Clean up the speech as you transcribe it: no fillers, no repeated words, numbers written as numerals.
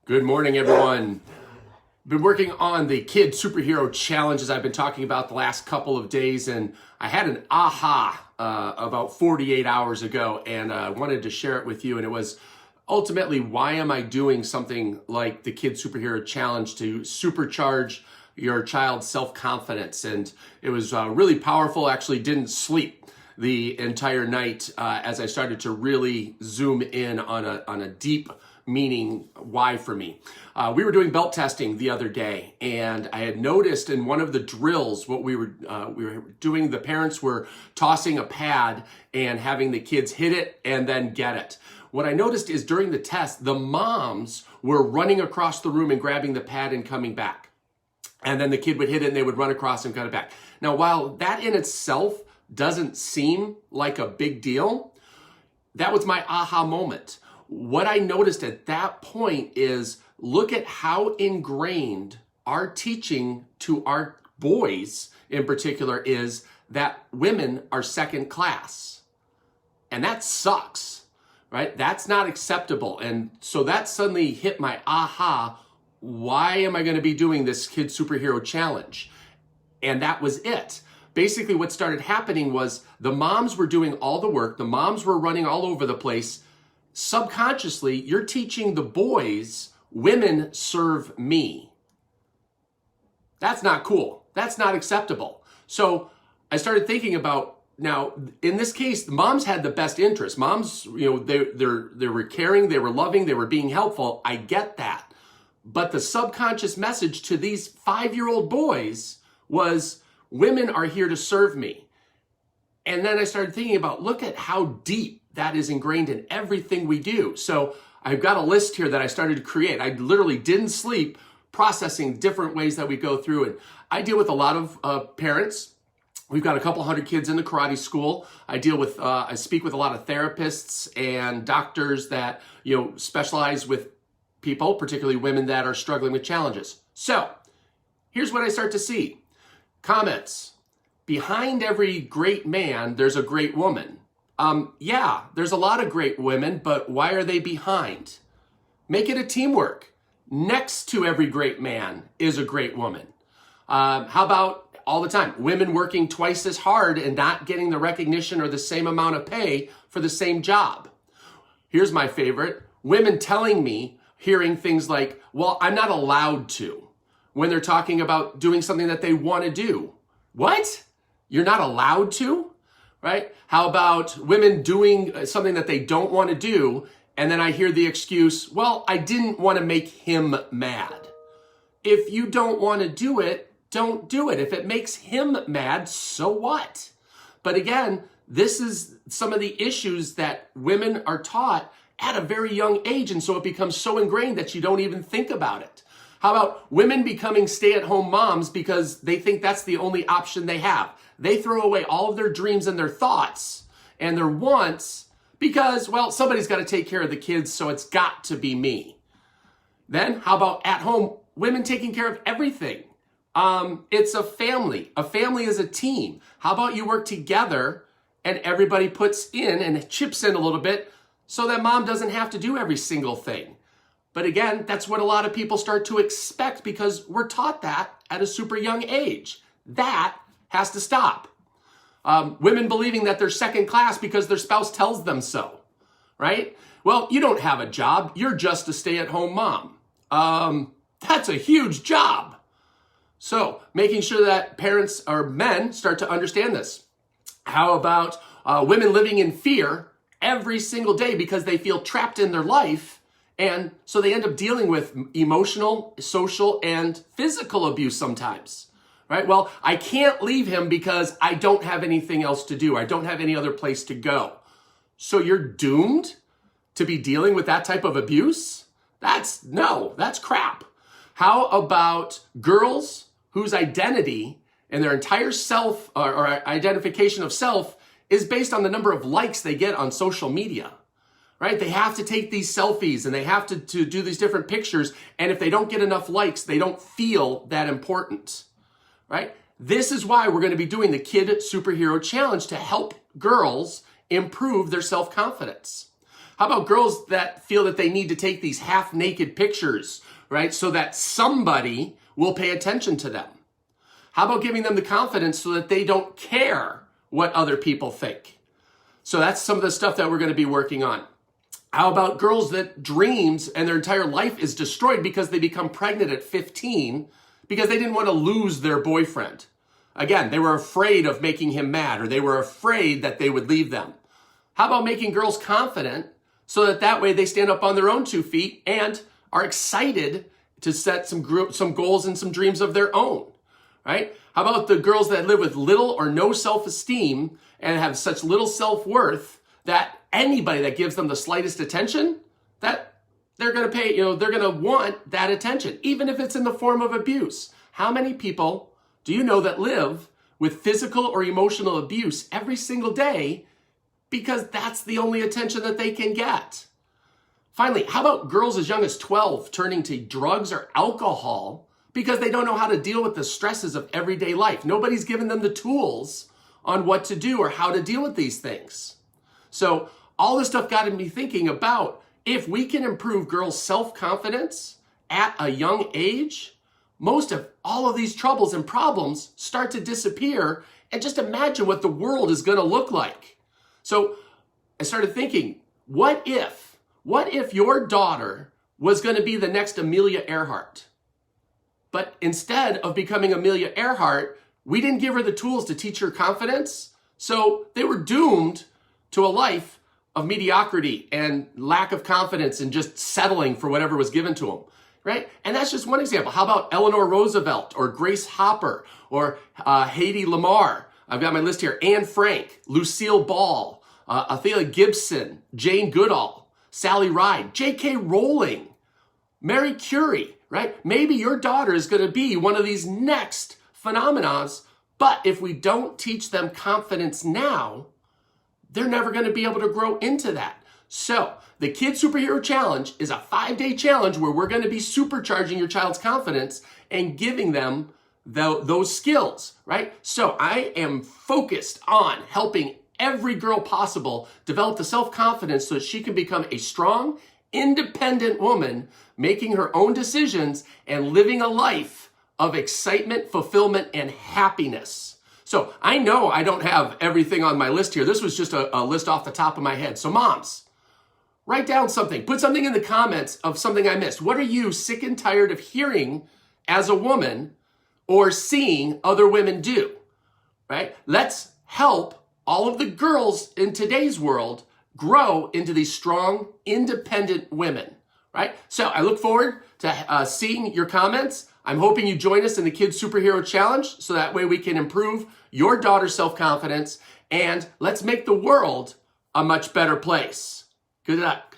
Good morning, everyone. Been working on the Kid Superhero Challenges I've been talking about the last couple of days, and I had an aha about 48 hours ago, and I wanted to share it with you. And it was ultimately, why am I doing something like the Kid Superhero Challenge to supercharge your child's self-confidence? And it was really powerful. Actually didn't sleep the entire night as I started to really zoom in on a deep meaning why for me. We were doing belt testing the other day, and I had noticed in one of the drills what we were doing, the parents were tossing a pad and having the kids hit it and then get it. What I noticed is during the test, the moms were running across the room and grabbing the pad and coming back. And then the kid would hit it and they would run across and cut it back. Now, while that in itself doesn't seem like a big deal, that was my aha moment. What I noticed at that point is, look at how ingrained our teaching to our boys in particular is that women are second class. And that sucks, right? That's not acceptable. And so that suddenly hit my aha. Why am I going to be doing this Kid Superhero Challenge? And that was it. Basically, what started happening was the moms were doing all the work. The moms were running all over the place. Subconsciously, you're teaching the boys, women serve me. That's not cool. That's not acceptable. So I started thinking about, now, in this case, the moms had the best interest. Moms, they were caring, they were loving, they were being helpful. I get that. But the subconscious message to these 5-year-old boys was, women are here to serve me. And then I started thinking about, look at how deep that is ingrained in everything we do. So I've got a list here that I started to create. I literally didn't sleep processing different ways that we go through. And I deal with a lot of parents. We've got a couple hundred kids in the karate school. I speak with a lot of therapists and doctors that, specialize with people, particularly women that are struggling with challenges. So here's what I start to see. Comments. Behind every great man, there's a great woman. Yeah, there's a lot of great women, but why are they behind? Make it a teamwork. Next to every great man is a great woman. How about all the time? Women working twice as hard and not getting the recognition or the same amount of pay for the same job. Here's my favorite. Women telling me, hearing things like, well, I'm not allowed to, when they're talking about doing something that they want to do. What? You're not allowed to? Right? How about women doing something that they don't want to do, and then I hear the excuse, well, I didn't want to make him mad. If you don't want to do it, don't do it. If it makes him mad, so what? But again, this is some of the issues that women are taught at a very young age, and so it becomes so ingrained that you don't even think about it. How about women becoming stay-at-home moms because they think that's the only option they have? They throw away all of their dreams and their thoughts and their wants because, well, somebody's got to take care of the kids, so it's got to be me. Then how about at home, women taking care of everything? It's a family. A family is a team. How about you work together and everybody puts in and chips in a little bit so that mom doesn't have to do every single thing? But again, that's what a lot of people start to expect because we're taught that at a super young age. That has to stop. Women believing that they're second class because their spouse tells them so, right? Well, you don't have a job. You're just a stay-at-home mom. That's a huge job. So making sure that parents or men start to understand this. How about women living in fear every single day because they feel trapped in their life, and so they end up dealing with emotional, social, and physical abuse sometimes? Right? Well, I can't leave him because I don't have anything else to do. I don't have any other place to go. So you're doomed to be dealing with that type of abuse? That's crap. How about girls whose identity and their entire self or identification of self is based on the number of likes they get on social media? Right? They have to take these selfies and they have to do these different pictures. And if they don't get enough likes, they don't feel that important. Right? This is why we're going to be doing the Kid Superhero Challenge to help girls improve their self-confidence. How about girls that feel that they need to take these half-naked pictures, right, so that somebody will pay attention to them? How about giving them the confidence so that they don't care what other people think? So that's some of the stuff that we're going to be working on. How about girls that dreams and their entire life is destroyed because they become pregnant at 15 because they didn't want to lose their boyfriend? Again, they were afraid of making him mad, or they were afraid that they would leave them. How about making girls confident so that way they stand up on their own 2 feet and are excited to set some goals and some dreams of their own, right? How about the girls that live with little or no self-esteem and have such little self-worth that anybody that gives them the slightest attention, that they're going to pay, they're going to want that attention, even if it's in the form of abuse. How many people do you know that live with physical or emotional abuse every single day because that's the only attention that they can get? Finally, how about girls as young as 12 turning to drugs or alcohol because they don't know how to deal with the stresses of everyday life? Nobody's given them the tools on what to do or how to deal with these things. So all this stuff got me thinking about if we can improve girls' self-confidence at a young age, most of all of these troubles and problems start to disappear, and just imagine what the world is going to look like. So I started thinking, what if your daughter was going to be the next Amelia Earhart? But instead of becoming Amelia Earhart, we didn't give her the tools to teach her confidence. So they were doomed to a life of mediocrity and lack of confidence and just settling for whatever was given to them. Right? And that's just one example. How about Eleanor Roosevelt or Grace Hopper or Hedy Lamarr? I've got my list here. Anne Frank, Lucille Ball, Athena Gibson, Jane Goodall, Sally Ride, J.K. Rowling, Mary Curie, right? Maybe your daughter is going to be one of these next phenomenons, but if we don't teach them confidence now, they're never going to be able to grow into that. So the Kid Superhero Challenge is a 5-day challenge where we're going to be supercharging your child's confidence and giving them those skills, right? So I am focused on helping every girl possible develop the self-confidence so that she can become a strong, independent woman, making her own decisions and living a life of excitement, fulfillment, and happiness. So I know I don't have everything on my list here. This was just a list off the top of my head. So moms, write down something. Put something in the comments of something I missed. What are you sick and tired of hearing as a woman or seeing other women do, right? Let's help all of the girls in today's world grow into these strong, independent women, right? So I look forward to seeing your comments. I'm hoping you join us in the Kids Superhero Challenge so that way we can improve your daughter's self-confidence and let's make the world a much better place. Good luck.